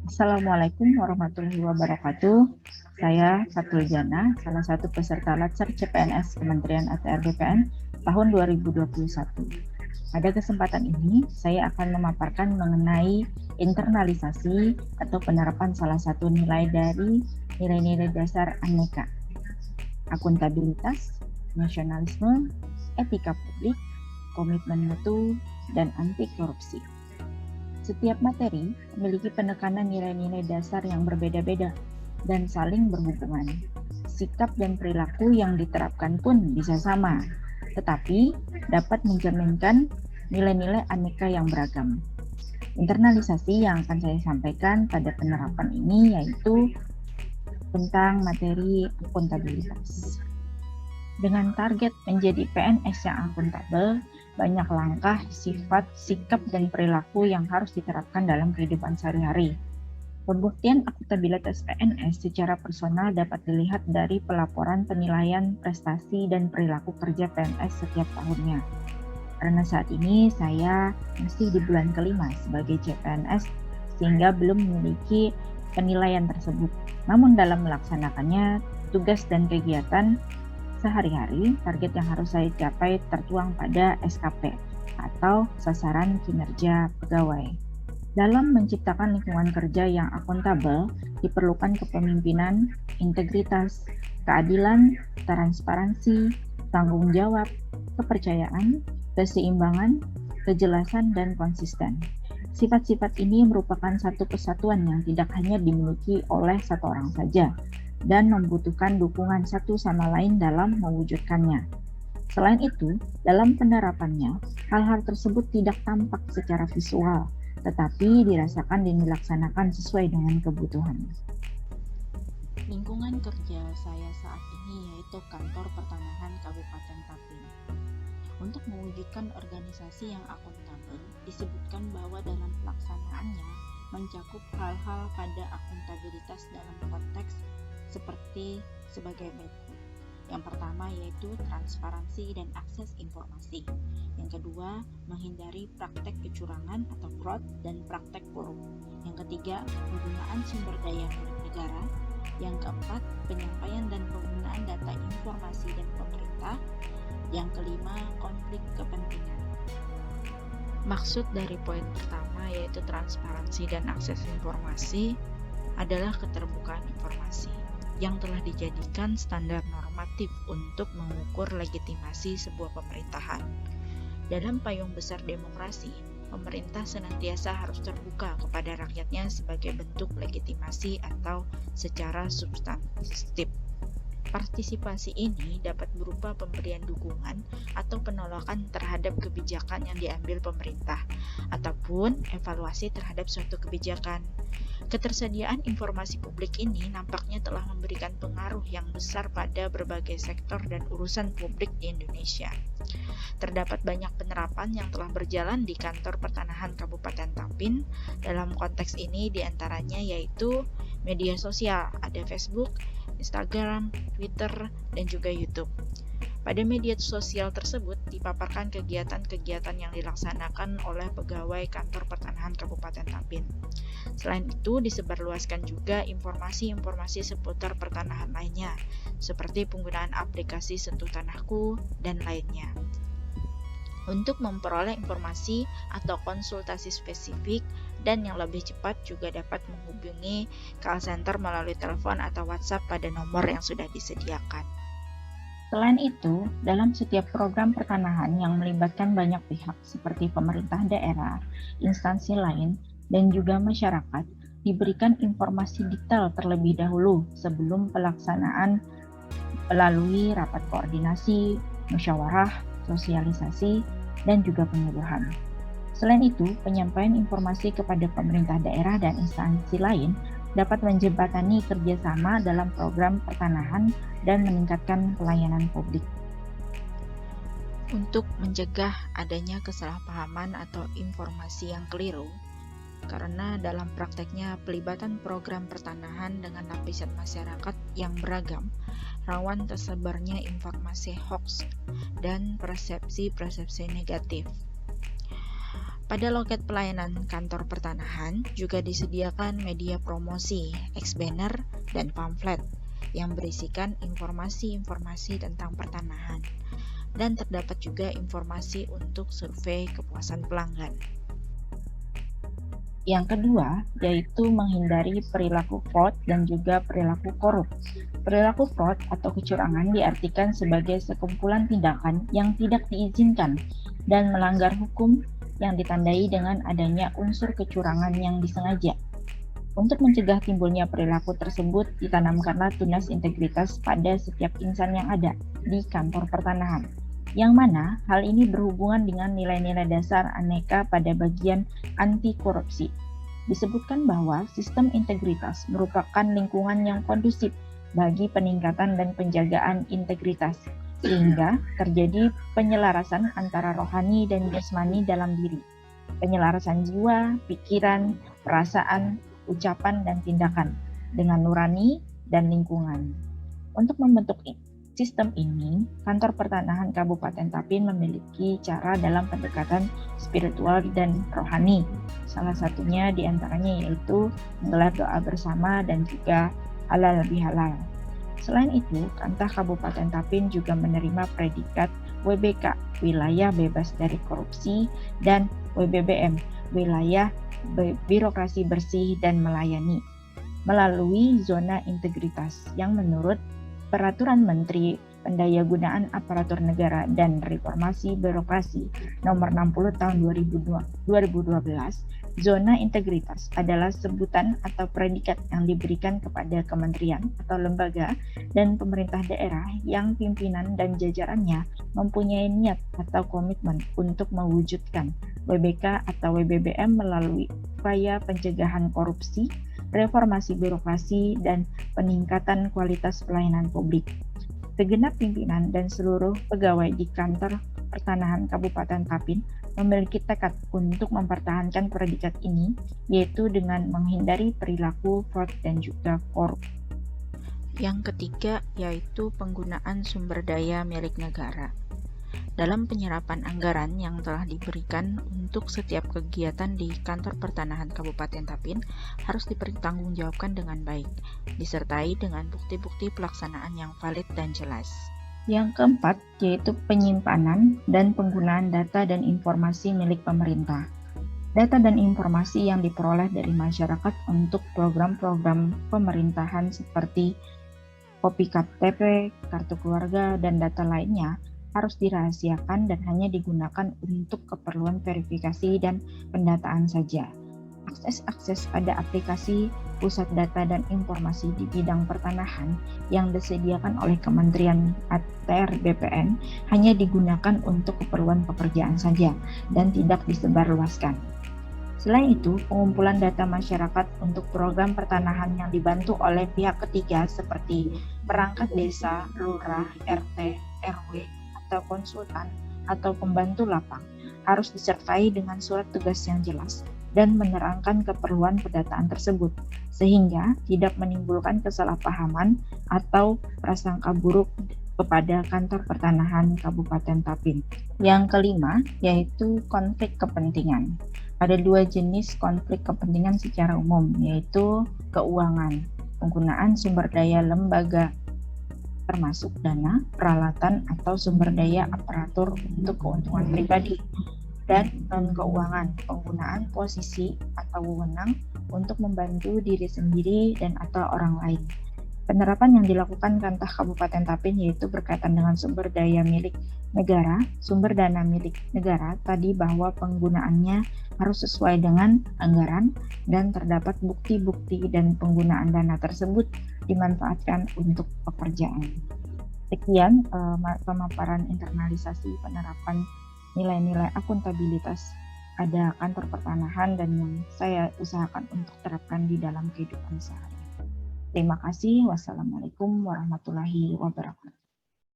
Assalamualaikum warahmatullahi wabarakatuh. Saya Fatul Jana, salah satu peserta Latsar CPNS Kementerian ATR BPN tahun 2021. Pada kesempatan ini, saya akan memaparkan mengenai internalisasi atau penerapan salah satu nilai dari nilai-nilai dasar Aneka, akuntabilitas, nasionalisme, etika publik, komitmen mutu, dan anti korupsi. Setiap materi memiliki penekanan nilai-nilai dasar yang berbeda-beda dan saling berhubungan. Sikap dan perilaku yang diterapkan pun bisa sama, tetapi dapat mencerminkan nilai-nilai aneka yang beragam. Internalisasi yang akan saya sampaikan pada penerapan ini yaitu tentang materi akuntabilitas. Dengan target menjadi PNS yang akuntabel, banyak langkah, sifat, sikap, dan perilaku yang harus diterapkan dalam kehidupan sehari-hari. Pembuktian akuntabilitas PNS secara personal dapat dilihat dari pelaporan penilaian prestasi dan perilaku kerja PNS setiap tahunnya. Karena saat ini saya masih di bulan kelima sebagai CPNS, sehingga belum memiliki penilaian tersebut. Namun dalam melaksanakannya, tugas dan kegiatan sehari-hari, target yang harus saya capai tertuang pada SKP atau sasaran kinerja pegawai. Dalam menciptakan lingkungan kerja yang akuntabel, diperlukan kepemimpinan, integritas, keadilan, transparansi, tanggung jawab, kepercayaan, keseimbangan, kejelasan, dan konsisten. Sifat-sifat ini merupakan satu kesatuan yang tidak hanya dimiliki oleh satu orang saja, dan membutuhkan dukungan satu sama lain dalam mewujudkannya. Selain itu, dalam penerapannya, hal-hal tersebut tidak tampak secara visual, tetapi dirasakan dan dilaksanakan sesuai dengan kebutuhan. Lingkungan kerja saya saat ini yaitu Kantor Pertanahan Kabupaten Tapin. Untuk mewujudkan organisasi yang akuntabel, disebutkan bahwa dalam pelaksanaannya mencakup hal-hal pada akuntabilitas dalam konteks seperti sebagai berikut. Yang pertama yaitu transparansi dan akses informasi. Yang kedua, menghindari praktek kecurangan atau fraud dan praktek korup. Yang ketiga, penggunaan sumber daya milik negara. Yang keempat, penyampaian dan penggunaan data informasi dan pemerintah. Yang kelima, konflik kepentingan. Maksud dari poin pertama yaitu transparansi dan akses informasi adalah keterbukaan informasi yang telah dijadikan standar normatif untuk mengukur legitimasi sebuah pemerintahan. Dalam payung besar demokrasi, pemerintah senantiasa harus terbuka kepada rakyatnya sebagai bentuk legitimasi atau secara substantif. Partisipasi ini dapat berupa pemberian dukungan atau penolakan terhadap kebijakan yang diambil pemerintah, ataupun evaluasi terhadap suatu kebijakan. Ketersediaan informasi publik ini nampaknya telah memberikan pengaruh yang besar pada berbagai sektor dan urusan publik di Indonesia. Terdapat banyak penerapan yang telah berjalan di Kantor Pertanahan Kabupaten Tapin. Dalam konteks ini diantaranya yaitu media sosial, ada Facebook, Instagram, Twitter, dan juga YouTube. Pada media sosial tersebut dipaparkan kegiatan-kegiatan yang dilaksanakan oleh pegawai Kantor Pertanahan Kabupaten Tapin. Selain itu, disebarluaskan juga informasi-informasi seputar pertanahan lainnya, seperti penggunaan aplikasi Sentuh Tanahku, dan lainnya. Untuk memperoleh informasi atau konsultasi spesifik dan yang lebih cepat juga dapat menghubungi call center melalui telepon atau WhatsApp pada nomor yang sudah disediakan. Selain itu, dalam setiap program pertanahan yang melibatkan banyak pihak seperti pemerintah daerah, instansi lain, dan juga masyarakat, diberikan informasi detail terlebih dahulu sebelum pelaksanaan melalui rapat koordinasi, musyawarah, sosialisasi, dan juga penyuluhan. Selain itu, penyampaian informasi kepada pemerintah daerah dan instansi lain dapat menjembatani kerjasama dalam program pertanahan dan meningkatkan pelayanan publik. Untuk mencegah adanya kesalahpahaman atau informasi yang keliru, karena dalam prakteknya pelibatan program pertanahan dengan lapisan masyarakat yang beragam, rawan tersebarnya informasi hoax dan persepsi-persepsi negatif. Pada loket pelayanan kantor pertanahan juga disediakan media promosi, ex-banner, dan pamflet yang berisikan informasi-informasi tentang pertanahan. Dan terdapat juga informasi untuk survei kepuasan pelanggan. Yang kedua, yaitu menghindari perilaku fraud dan juga perilaku korup. Perilaku fraud atau kecurangan diartikan sebagai sekumpulan tindakan yang tidak diizinkan dan melanggar hukum yang ditandai dengan adanya unsur kecurangan yang disengaja. Untuk mencegah timbulnya perilaku tersebut, ditanamkanlah tunas integritas pada setiap insan yang ada di kantor pertanahan, yang mana hal ini berhubungan dengan nilai-nilai dasar aneka pada bagian anti korupsi. Disebutkan bahwa sistem integritas merupakan lingkungan yang kondusif bagi peningkatan dan penjagaan integritas, sehingga terjadi penyelarasan antara rohani dan jasmani dalam diri, penyelarasan jiwa, pikiran, perasaan, ucapan, dan tindakan dengan nurani dan lingkungan. Untuk membentuk sistem ini, kantor pertanahan Kabupaten Tapin memiliki cara dalam pendekatan spiritual dan rohani. Salah satunya diantaranya yaitu menggelar doa bersama dan juga halal bihalal. Selain itu, Kantah Kabupaten Tapin juga menerima predikat WBK, Wilayah Bebas dari Korupsi, dan WBBM, Wilayah Birokrasi Bersih dan Melayani, melalui zona integritas yang menurut Peraturan Menteri Pendayagunaan Aparatur Negara dan Reformasi Birokrasi Nomor 60 Tahun 2012, zona integritas adalah sebutan atau predikat yang diberikan kepada kementerian atau lembaga dan pemerintah daerah yang pimpinan dan jajarannya mempunyai niat atau komitmen untuk mewujudkan WBK atau WBBM melalui upaya pencegahan korupsi, reformasi birokrasi, dan peningkatan kualitas pelayanan publik. Segenap pimpinan dan seluruh pegawai di kantor pertanahan Kabupaten Tapin memiliki tekad untuk mempertahankan predikat ini, yaitu dengan menghindari perilaku fraud dan juga korup. Yang ketiga yaitu penggunaan sumber daya milik negara. Dalam penyerapan anggaran yang telah diberikan untuk setiap kegiatan di kantor pertanahan Kabupaten Tapin harus dipertanggungjawabkan dengan baik, disertai dengan bukti-bukti pelaksanaan yang valid dan jelas. Yang keempat yaitu penyimpanan dan penggunaan data dan informasi milik pemerintah. Data dan informasi yang diperoleh dari masyarakat untuk program-program pemerintahan seperti kopi KTP, kartu keluarga, dan data lainnya harus dirahasiakan dan hanya digunakan untuk keperluan verifikasi dan pendataan saja. Akses pada aplikasi pusat data dan informasi di bidang pertanahan yang disediakan oleh Kementerian ATR BPN hanya digunakan untuk keperluan pekerjaan saja dan tidak disebarluaskan. Selain itu, pengumpulan data masyarakat untuk program pertanahan yang dibantu oleh pihak ketiga seperti perangkat desa, lurah, RT, RW, atau konsultan atau pembantu lapang harus disertai dengan surat tugas yang jelas dan menerangkan keperluan pendataan tersebut sehingga tidak menimbulkan kesalahpahaman atau prasangka buruk kepada kantor pertanahan Kabupaten Tapin. Yang kelima yaitu konflik kepentingan. Ada dua jenis konflik kepentingan secara umum, yaitu keuangan, penggunaan sumber daya lembaga termasuk dana, peralatan, atau sumber daya aparatur untuk keuntungan pribadi, dan non-keuangan, penggunaan posisi atau wewenang untuk membantu diri sendiri dan atau orang lain. Penerapan yang dilakukan Kantah Kabupaten Tapin yaitu berkaitan dengan sumber daya milik negara, sumber dana milik negara tadi bahwa penggunaannya harus sesuai dengan anggaran dan terdapat bukti-bukti dan penggunaan dana tersebut dimanfaatkan untuk pekerjaan. Sekian pemaparan internalisasi penerapan nilai-nilai akuntabilitas pada kantor pertanahan dan yang saya usahakan untuk terapkan di dalam kehidupan sehari. Terima kasih. Wassalamualaikum warahmatullahi wabarakatuh.